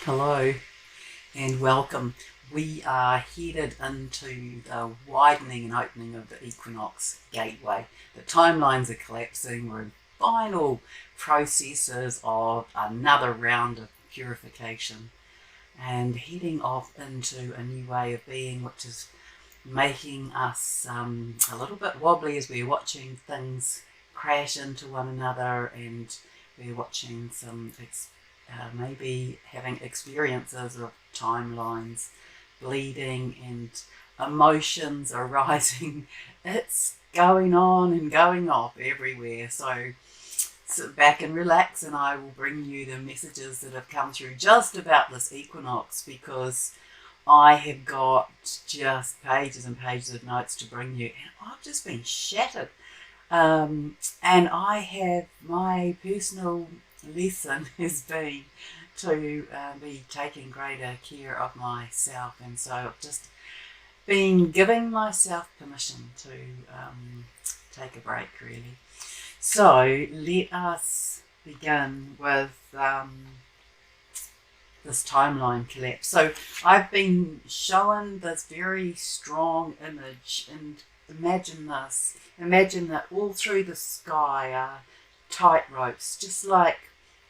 Hello and welcome. We are headed into the widening and opening of the Equinox gateway. The timelines are collapsing. We're in final processes of another round of purification and heading off into a new way of being, which is making us a little bit wobbly as we're watching things crash into one another, and we're watching some maybe having experiences of timelines bleeding and emotions arising. It's going on and going off everywhere. So sit back and relax, and I will bring you the messages that have come through just about this equinox, because I have got just pages and pages of notes to bring you, and I've just been shattered. And I have, my personal lesson has been to be taking greater care of myself, and so I've just been giving myself permission to take a break, really. So let us begin with this timeline collapse. So I've been shown this very strong image, and imagine this. Imagine that all through the sky are tight ropes, just like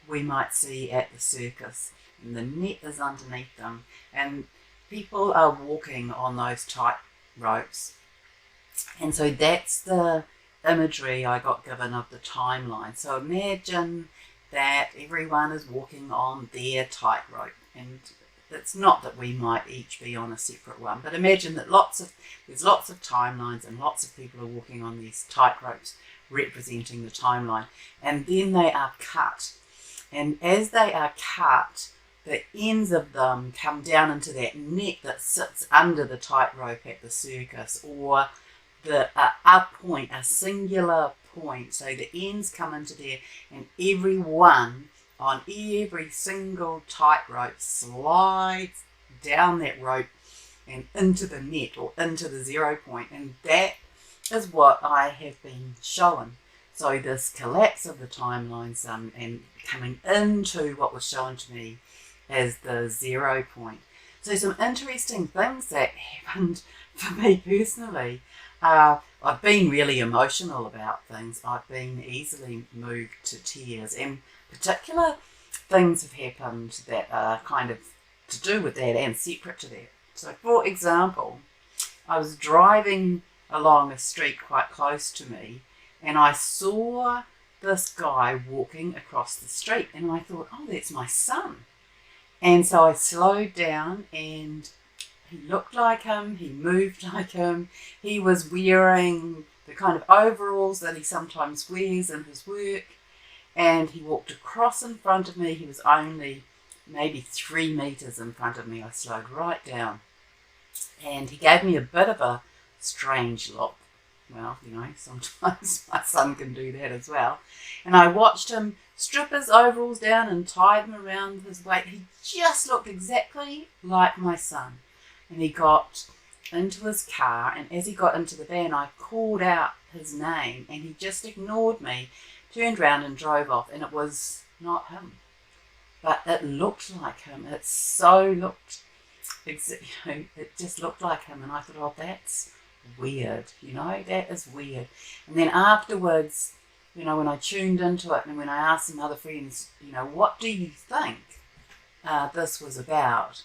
we might see at the circus, and the net is underneath them, and people are walking on those tight ropes. And so that's the imagery I got given of the timeline. So imagine that everyone is walking on their tightrope, and it's not that we might each be on a separate one, but imagine that there's lots of timelines, and lots of people are walking on these tightropes representing the timeline, and then they are cut. And as they are cut, the ends of them come down into that net that sits under the tightrope at the circus, or a point, a singular point. So the ends come into there, and everyone on every single tightrope slides down that rope and into the net, or into the 0 point. And that is what I have been shown. So this collapse of the timelines and coming into what was shown to me as the 0 point. So some interesting things that happened for me personally. I've been really emotional about things. I've been easily moved to tears, and particular things have happened that are kind of to do with that and separate to that. So for example, I was driving along a street quite close to me, and I saw this guy walking across the street, and I thought, oh, that's my son. And so I slowed down, and he looked like him, he moved like him, he was wearing the kind of overalls that he sometimes wears in his work, and he walked across in front of me. He was only maybe 3 meters in front of me. I slowed right down, and he gave me a bit of a strange look. Well, you know, sometimes my son can do that as well. And I watched him strip his overalls down and tie them around his waist. He just looked exactly like my son. And he got into his car, and as he got into the van, I called out his name, and he just ignored me, turned around and drove off. And it was not him, but it looked like him. It just looked like him. And I thought, oh, that's weird, that is weird. And then afterwards, when I tuned into it, and when I asked some other friends, what do you think this was about,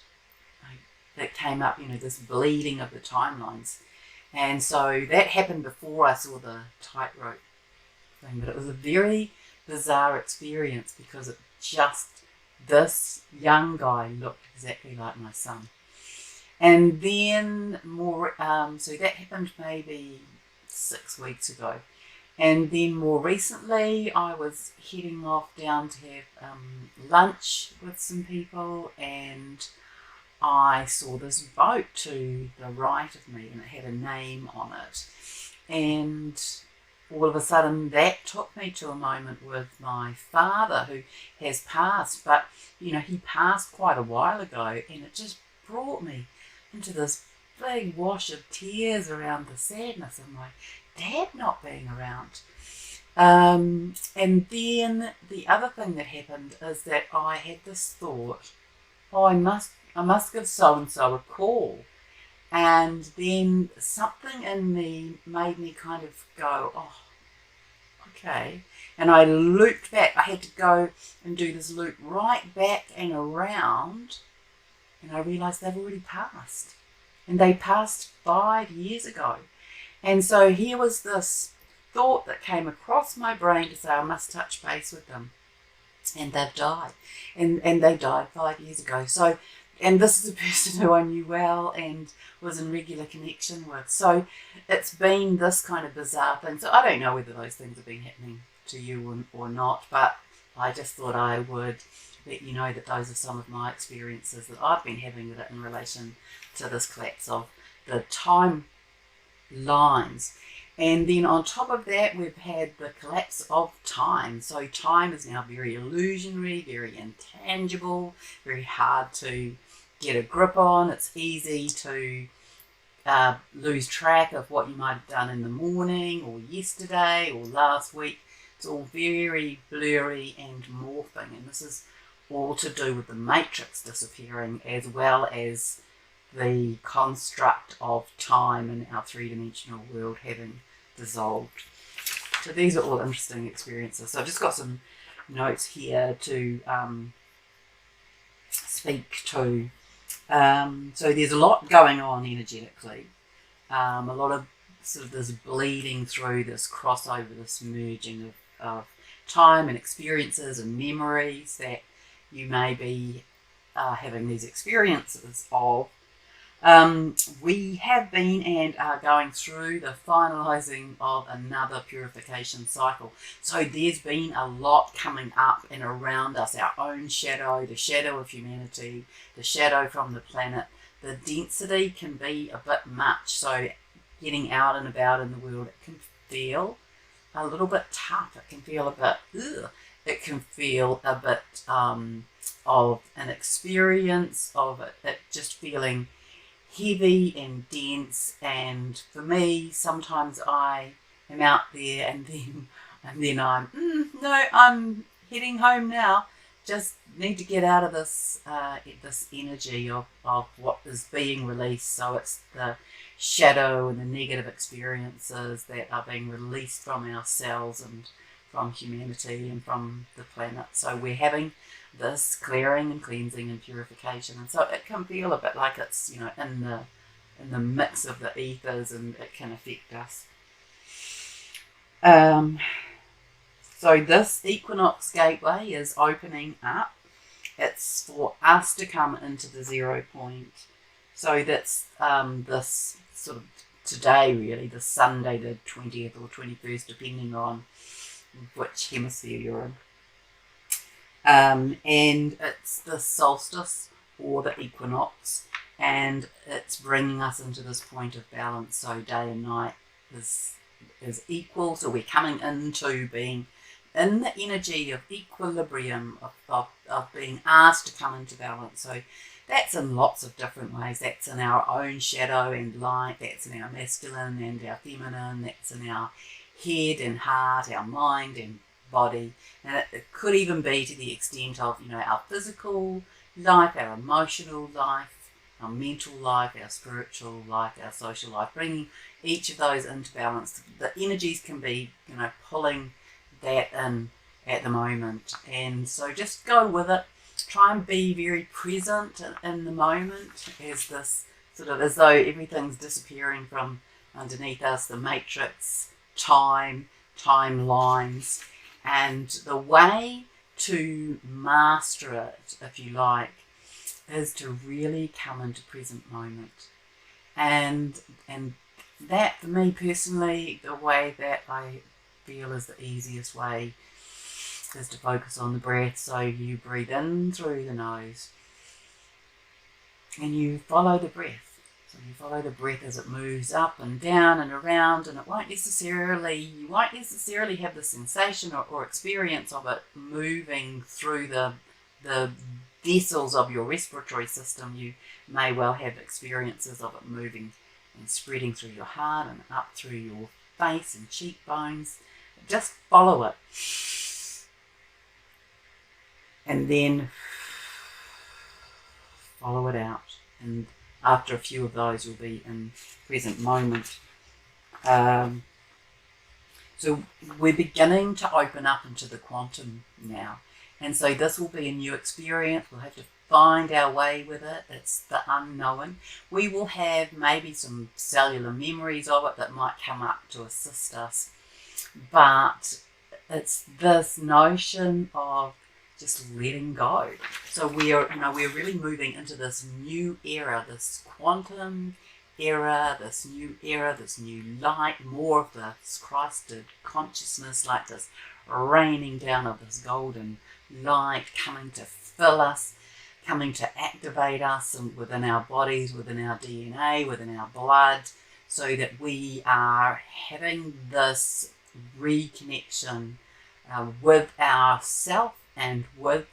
that came up, this bleeding of the timelines. And so that happened before I saw the tightrope thing, but it was a very bizarre experience, because this young guy looked exactly like my son. And then so that happened maybe 6 weeks ago. And then more recently, I was heading off down to have lunch with some people, and I saw this boat to the right of me, and it had a name on it. And all of a sudden, that took me to a moment with my father, who has passed, but he passed quite a while ago, and it just brought me into this big wash of tears around the sadness of my dad not being around. And then the other thing that happened is that I had this thought oh, I must give so-and-so a call. And then something in me made me kind of go, oh, okay. And I looped back. I had to go and do this loop right back and around. And I realised they've already passed. And they passed 5 years ago. And so here was this thought that came across my brain to say I must touch base with them. And they've died. And they died 5 years ago. So, and this is a person who I knew well and was in regular connection with. So it's been this kind of bizarre thing. So I don't know whether those things have been happening to you or not, but I just thought I would let you know that those are some of my experiences that I've been having with it in relation to this collapse of the time lines. And then on top of that, we've had the collapse of time. So time is now very illusionary, very intangible, very hard to get a grip on. It's easy to lose track of what you might have done in the morning or yesterday or last week. It's all very blurry and morphing. And this is all to do with the matrix disappearing, as well as the construct of time in our three-dimensional world having dissolved. So these are all interesting experiences. So I've just got some notes here to speak to. So there's a lot going on energetically. A lot of sort of this bleeding through, this crossover, this merging of time and experiences and memories that you may be having these experiences of. We have been and are going through the finalising of another purification cycle. So there's been a lot coming up and around us, our own shadow, the shadow of humanity, the shadow from the planet. The density can be a bit much, so getting out and about in the world, it can feel a little bit tough. It can feel a bit, it can feel a bit of an experience of it just feeling heavy and dense. And for me, sometimes I am out there and then I'm no, I'm heading home now. Just need to get out of this this energy of what is being released. So it's the shadow and the negative experiences that are being released from ourselves and from humanity and from the planet. So we're having this clearing and cleansing and purification, and so it can feel a bit like it's, you know, in the mix of the ethers, and it can affect us. So this Equinox gateway is opening up. It's for us to come into the 0 point. So that's this sort of today, really, the Sunday, the 20th or 21st, depending on which hemisphere you're in. And it's the solstice or the equinox, and it's bringing us into this point of balance. So day and night is equal. So we're coming into being in the energy of equilibrium, of being asked to come into balance. So that's in lots of different ways. That's in our own shadow and light. That's in our masculine and our feminine. That's in our head and heart, our mind and body. And it could even be to the extent of, you know, our physical life, our emotional life, our mental life, our spiritual life, our social life, bringing each of those into balance. The energies can be, you know, pulling that in at the moment. And so just go with it. Try and be very present in the moment, as this sort of, as though everything's disappearing from underneath us, the matrix, timelines. And the way to master it, if you like, is to really come into present moment. And that, for me personally, the way that I feel is the easiest way is to focus on the breath. So you breathe in through the nose and you follow the breath. So you follow the breath as it moves up and down and around, and you won't necessarily have the sensation or experience of it moving through the vessels of your respiratory system. You may well have experiences of it moving and spreading through your heart and up through your face and cheekbones. Just follow it. And then follow it out. And after a few of those, you'll be in present moment. So we're beginning to open up into the quantum now. And so this will be a new experience. We'll have to find our way with it. It's the unknown. We will have maybe some cellular memories of it that might come up to assist us. But it's this notion of just letting go. So we're really moving into this new era, this quantum era, this new light, more of this Christed consciousness, like this raining down of this golden light coming to fill us, coming to activate us and within our bodies, within our DNA, within our blood, so that we are having this reconnection with ourself and with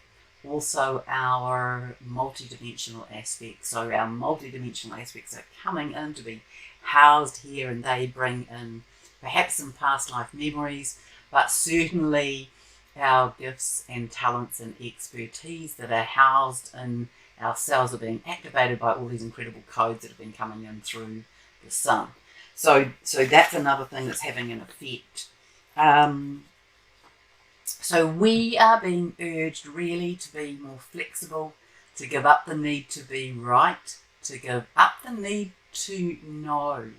also our multidimensional aspects. So our multidimensional aspects are coming in to be housed here, and they bring in perhaps some past life memories, but certainly our gifts and talents and expertise that are housed in our cells are being activated by all these incredible codes that have been coming in through the sun. So that's another thing that's having an effect. So we are being urged really to be more flexible, to give up the need to be right, to give up the need to know.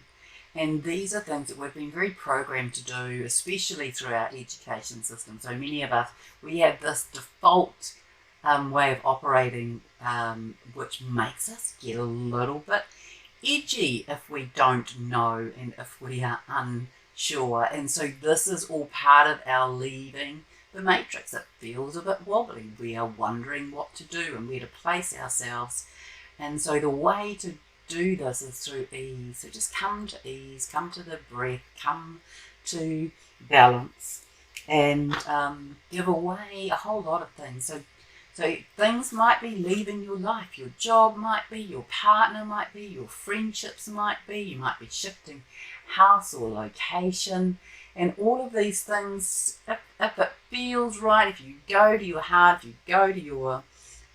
And these are things that we've been very programmed to do, especially through our education system. So many of us, we have this default way of operating, which makes us get a little bit edgy if we don't know and if we are unsure. And so this is all part of our leaving the matrix. It feels a bit wobbly. We are wondering what to do and where to place ourselves. And so the way to do this is through ease. So just come to ease, come to the breath, come to balance, and give away a whole lot of things. So things might be leaving your life. Your job might be, your partner might be, your friendships might be. You might be shifting house or location. And all of these things, if it feels right, if you go to your heart, if you go to your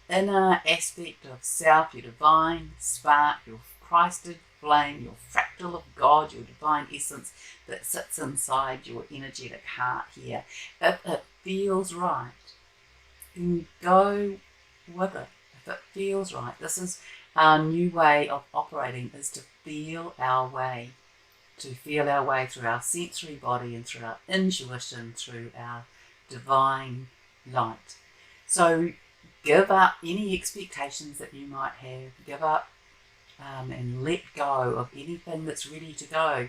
inner aspect of self, your divine spark, your Christed flame, your fractal of God, your divine essence that sits inside your energetic heart here, if it feels right, then go with it. If it feels right, this is our new way of operating, is to feel our way. To feel our way through our sensory body and through our intuition, through our divine light. So give up any expectations that you might have. Give up and let go of anything that's ready to go,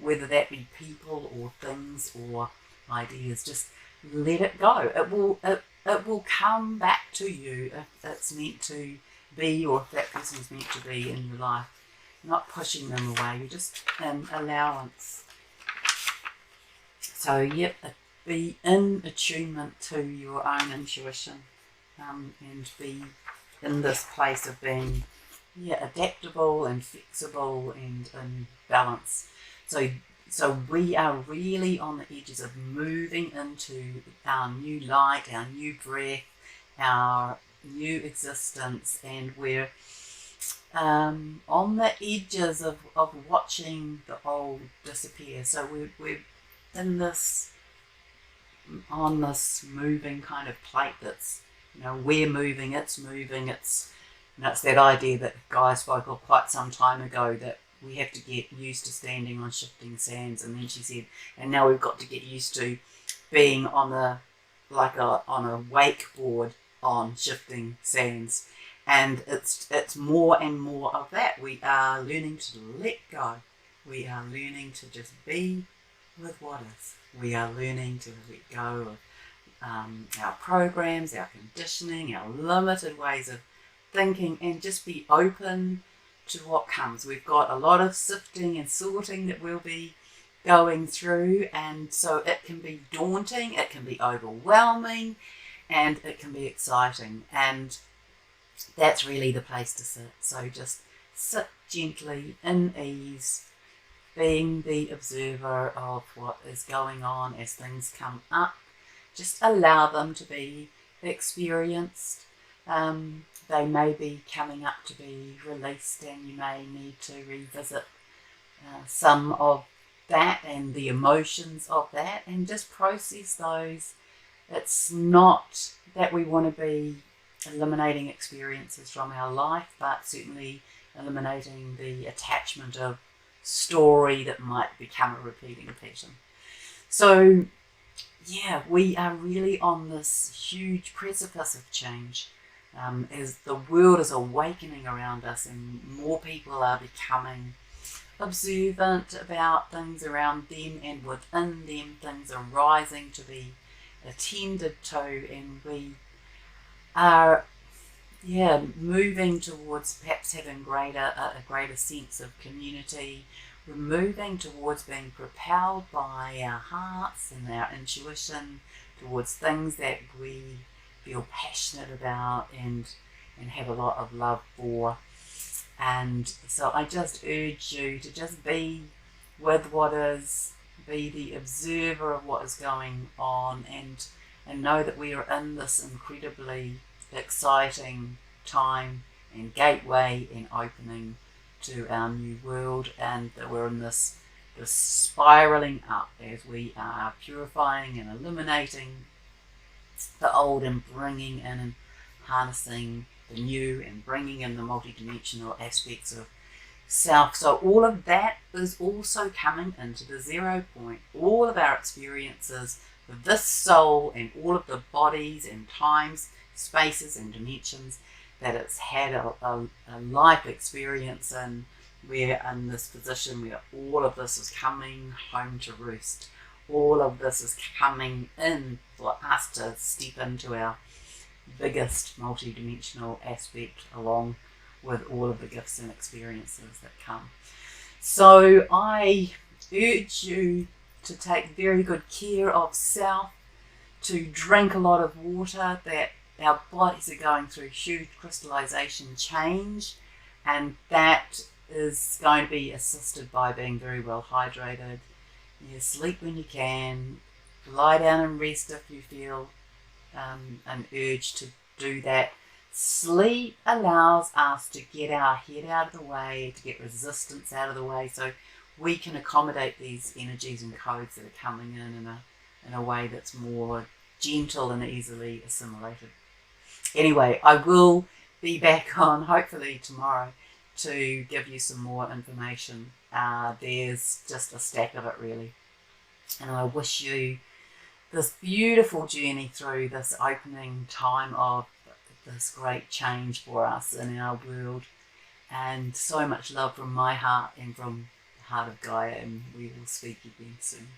whether that be people or things or ideas. Just let it go. It will come back to you if it's meant to be, or if that person's meant to be in your life. Not pushing them away, you're just in allowance. So be in attunement to your own intuition, and be in this place of being adaptable and flexible and in balance. So we are really on the edges of moving into our new light, our new breath, our new existence, and we're on the edges of watching the old disappear. So we're in this, on this moving kind of plate that's, we're moving, it's it's that idea that Guy spoke of quite some time ago, that we have to get used to standing on shifting sands. And then she said, and now we've got to get used to being on a wakeboard on shifting sands. And it's more and more of that. We are learning to let go. We are learning to just be with what is. We are learning to let go of our programs, our conditioning, our limited ways of thinking, and just be open to what comes. We've got a lot of sifting and sorting that we'll be going through, and so it can be daunting, it can be overwhelming, and it can be exciting. And that's really the place to sit. So just sit gently, in ease, being the observer of what is going on as things come up. Just allow them to be experienced. they may be coming up to be released, and you may need to revisit some of that and the emotions of that and just process those. It's not that we want to be eliminating experiences from our life, but certainly eliminating the attachment of story that might become a repeating pattern. So yeah, we are really on this huge precipice of change as the world is awakening around us and more people are becoming observant about things around them, and within them things are rising to be attended to, and we are moving towards perhaps having a greater sense of community. We're moving towards being propelled by our hearts and our intuition towards things that we feel passionate about and have a lot of love for. And so I just urge you to just be with what is, be the observer of what is going on, and know that we are in this incredibly exciting time and gateway and opening to our new world, and that we're in this spiraling up as we are purifying and eliminating the old and bringing in and harnessing the new and bringing in the multidimensional aspects of self. So all of that is also coming into the 0 point. All of our experiences with this soul and all of the bodies and times, spaces and dimensions that it's had a life experience in, we're in this position where all of this is coming home to roost. All of this is coming in for us to step into our biggest multidimensional aspect, along with all of the gifts and experiences that come. So I urge you to take very good care of self, to drink a lot of water, that our bodies are going through huge crystallization change, and that is going to be assisted by being very well hydrated. You sleep when you can, lie down and rest if you feel an urge to do that. Sleep allows us to get our head out of the way, to get resistance out of the way, so we can accommodate these energies and codes that are coming in a way that's more gentle and easily assimilated. Anyway, I will be back on hopefully tomorrow to give you some more information. There's just a stack of it really, and I wish you this beautiful journey through this opening time of this great change for us in our world, and so much love from my heart and from the heart of Gaia, and we will speak again soon.